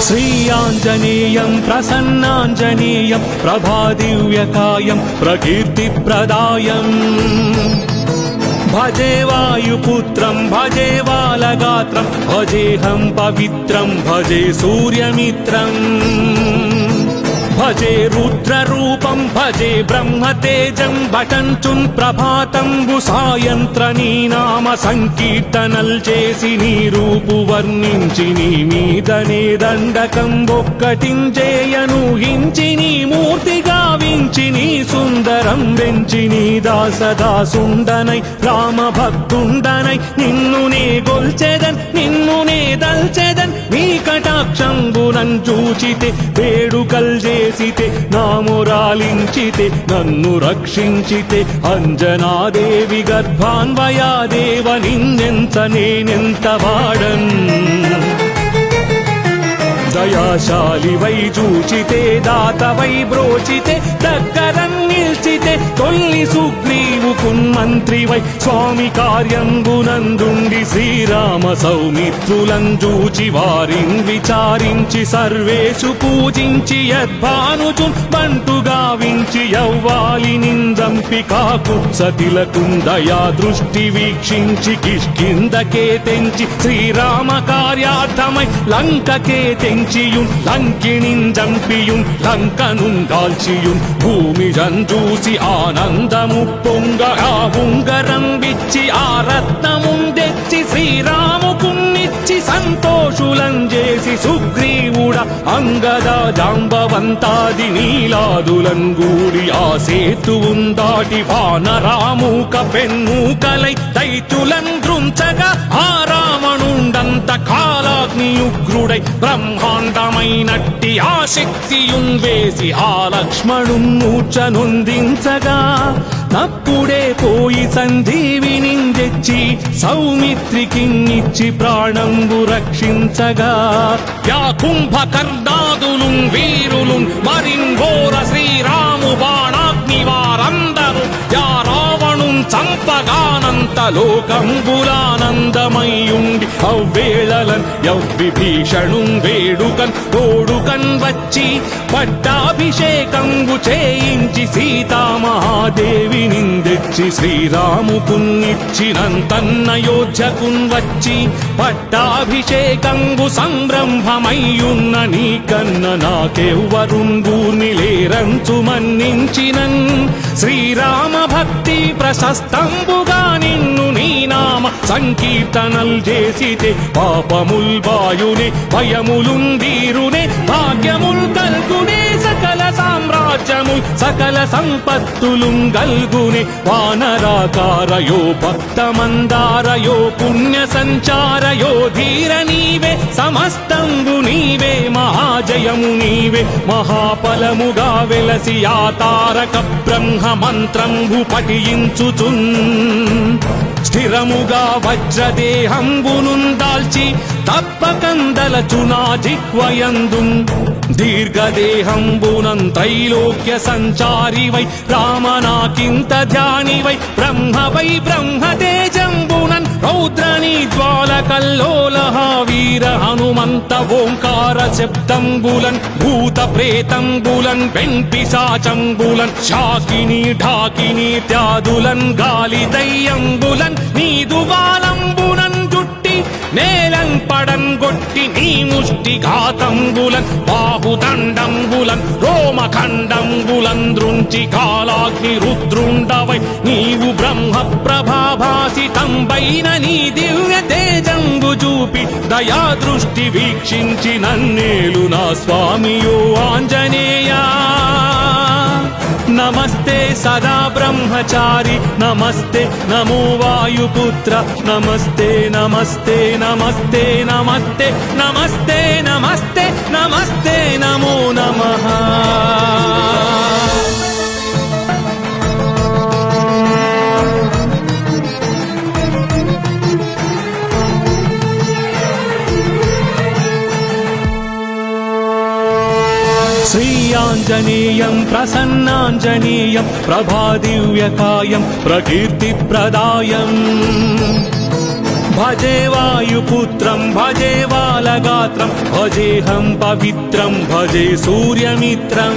श्रीयाञ्जनेयं प्रसन्नाञ्जनेयं प्रभादिव्यकायं प्रकीर्तिप्रदायम् भजे वायुपुत्रं भजे बालगात्रं भजेऽहं पवित्रं भजे सूर्यमित्रम् भजे रुद्ररूपं भजे ब्रह्मतेजं बटंचुं प्रभातंबु सायंत्रनी नाम संकीर्तनल చేసి నీ రూపు వర్ణించి నీ మీదనే దండకం ఒక్కటించేయను హించి నీ మూర్తి గావించి నీ సుందరం వెంచి నీ దాసదాసుండనై రామ భక్తుండనై నిన్ను నే గొల్చెదన్ నిన్ను నే దల్చెదన్ నీ కటాక్షంబునన్ చూచితే వేడుకల్ చేసితే నామురాలించితే నన్ను రక్షించితే అంజనాదేవి గర్భాన్వయాదేవ నిన్నెంత నేనెంత వాడన్ దయాశాలివై చూచితే దాతవై బ్రోచితే దగ్గరన్ నిల్చితే తొల్లి సుగ్రీవుకున్ మంత్రివై స్వామి కార్యంబునందుండి శ్రీరామ సౌమిత్రులం చూచి వారిన్ విచారించి సర్వేషు పూజించి యద్భానుచు బంటు గావించి యవ్వాలి నిందంపి కాకుత్సతిలకుందయా దృష్టి వీక్షించి కిష్కిందకే తెంచి శ్రీరామ కార్యార్థమై లంకకే తెంచియుం లంకిణిం జంపియుం లంకనుం కాల్చియుం భూమి జంజూసి ఆనందము పొంగ ఆ ఉంగరం విచ్చి ఆ రత్నముం తెచ్చి శ్రీరాముకున్నిచ్చి సంతోషులం చేసి సుగ్రీవుడ అంగద జాంబవంతాది నీలాదులం గూడి ఆ సేతువుం దాటి వానరామూక పెన్మూకలై దైత్యులం దృంచగా ఆ రావణుండంత కాలాగ్నియుగ్రుడై బ్రహ్మాండమైనట్టి ఆ శక్తియుం వేసి ఆ లక్ష్మణుం మూర్ఛనొందించగా నప్పుడే పోయి సంజీవిని తెచ్చి సౌమిత్రికిన్నిచ్చి ప్రాణంబు రక్షించగా యా కుంభకర్ణాదులు వీరులు మరిన్ ఘోర శ్రీరాము బాణాగ్ని వారందరూ యా రావణుం చంపగానంత లోకంబులానందమయ్యుండి అవ్వేళలన్ యవ్విభీషణుం వేడుకన్ తోడుకన్ వచ్చి పట్టాభిషేకంబు చేయించి సీతామహాదేవి నిందెచ్చి శ్రీరాముకున్నిచ్చినంతన్నయోధ్యకున్ వచ్చి పట్టాభిషేకంబు సంరంభమయ్యున్న నీకన్న నాకెవ్వరుంగూర్ని లేరంచు మన్నించినన్ శ్రీరామ భక్తి ప్రశస్తంబుగా నిన్ను నీ నామ సంకీర్తనల్ చేసితే పాపముల్ బాయునే భయములుం వీరునే భాగ్యముల్ కల్గునే సకల సామ్రాజ్యముల్ సకల సంపత్తులుం గల్గునే వానరాకారయో భక్తమందారయో పుణ్య సంచారయో ధీర నీవే సమస్తంబు నీవే మహాజయము నీవే మహాఫలముగా వెలసి ఆ తారక బ్రహ్మ మంత్రంబు పఠించుచున్ స్థిరముగా వజ్రదేహంబునుం దాల్చి తప్పకందలచునా జిహ్వయందుం దీర్ఘదేహంబునం త్రైలోక్య సంచారివై రామనాకింత ధ్యానివై బ్రహ్మవై బ్రహ్మతేజంబునన్ రౌద్రనీ జ్వాలకల్లోలహ వీర హనుమంత ఓంకార శబ్దంబులన్ భూత ప్రేతంబులన్ వెంపిశాచంబులన్ శాకిని ఢాకిని త్యాదులన్ గాలి దయ్యంబులన్ నీదువాలంబునన్ జుట్టి నేలం పడన్ గొట్టి నీ ముష్టి ఘాతంబులన్ బాహుదండంబులన్ రోమఖండంబులన్ దృంచి కాలాగ్ని రుద్రుండవై నీవు బ్రహ్మ ప్రభాభాసితంబైన నీ దివ్య తేజంబు చూపి దయా దృష్టి వీక్షించి నన్నేలు నా స్వామియో ఆంజనేయా నమస్తే సదా బ్రహ్మచారి నమస్తే నమో వాయుపుత్ర నమస్తే నమస్తే నమస్తే నమస్తే నమస్తే నమస్తే నమస్తే నమో నమః श्रीयाञ्जनेयं प्रसन्नाञ्जनेयं प्रभादिव्यकायं प्रकीर्तिप्रदायम् భజే వాయుపుత్రం భజే బాలగాత్రం భజేహం పవిత్రం భజే సూర్యమిత్రం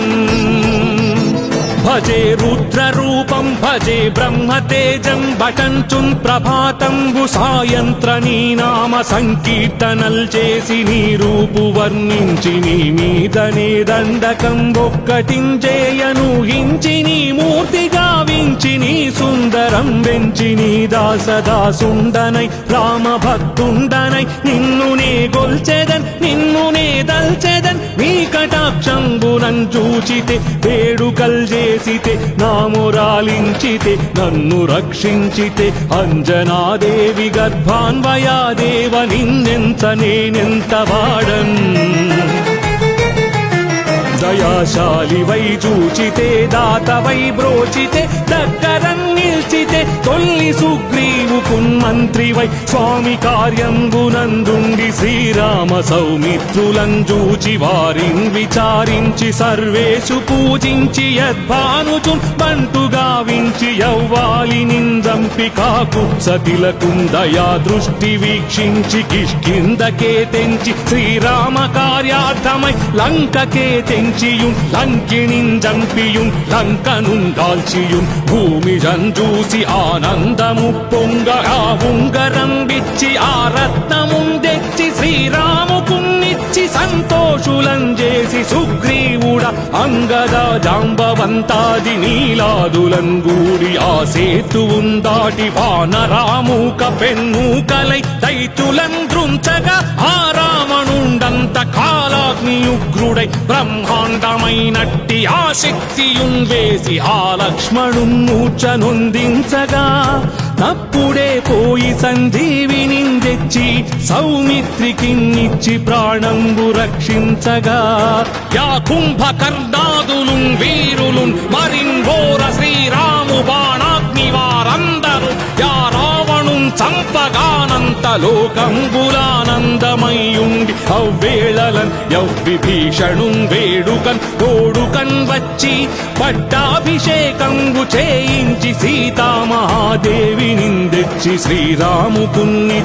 భజే రుద్రరూపం భజే బ్రహ్మతేజం బటంచున్ ప్రభాతంబు సాయంత్ర నీ నామ సంకీర్తనల్ చేసి నీ రూపు వర్ణించి నీ మీదనే దండకం ఒక్కటించేయను హించి నీ మూర్తి గావించి నీ సుందరం వెంచి నీ దాసదాసుండనై రామ భక్తుండనై నిన్ను నే గొల్చెదన్ నిన్ను నే దల్చెదన్ నీ కటాక్షంబునం చూచితే వేడుకల్ చేసితే నామురాలించితే నన్ను రక్షించితే అంజనాదేవి గర్భాన్వయాదేవ నిన్నెంత నేనెంత వాడన్ దయాశాలి వై చూచితే దాత వై బ్రోచితే దగ్గరం నిల్చితే తొల్లి సుగ్రీవు కున్మంత్రి వై స్వామి కార్యంబునందుండి శ్రీరామ సౌమిత్రులను చూచి వారిన్ విచారించి సర్వేషు పూజించి యద్భానుచున్ బంటుగా వించి యవ్వాలి నిందంపి కాకుత్సతిలకుందయా దృష్టి వీక్షించి కిష్కిందకే తెంచి శ్రీరామ కార్యార్థమై లంకకే తెంచియున్ లంకిణిన్ జంపియున్ లంకనున్ దాల్చియున్ భూమి జంజూసి ఆనందము పొంగ ఆ ఉంగరం విచ్చి ఆ రత్నమున్ తెచ్చి శ్రీరాముకున్నిచ్చి సంతోషులం చేసి సుగ్రీవుడ అంగద జాంబవంతాది నీలాదులం గూడి ఆ సేతువున్ దాటి వానరామూక పెన్మూకలై దైతులం దృంచగా ఆ రావణుండంత కాలాగ్నియుగ్రుడై బ్రహ్మాండమైనట్టి ఆ శక్తియున్ వేసి ఆ లక్ష్మణున్ మూర్ఛనొందించగా తప్పుడే పోయి సంజీవిని తెచ్చి సౌమిత్రికిన్నిచ్చి ప్రాణంబు రక్షించగా యా కుంభకర్ణాదులు వీరులున్ మరిన్ఘోర శ్రీరాము బాణాగ్ని వారందరూ యా రావణున్ చంపగానంత లోకంబులానందమయ్యుండి అవ్వేళలన్ యవ్విభీషణున్ వేడుకన్ తోడుకన్ వచ్చి పట్టాభిషేకంబు చేయించి సీతామహాదేవి నిందెచ్చి శ్రీరాముకున్ని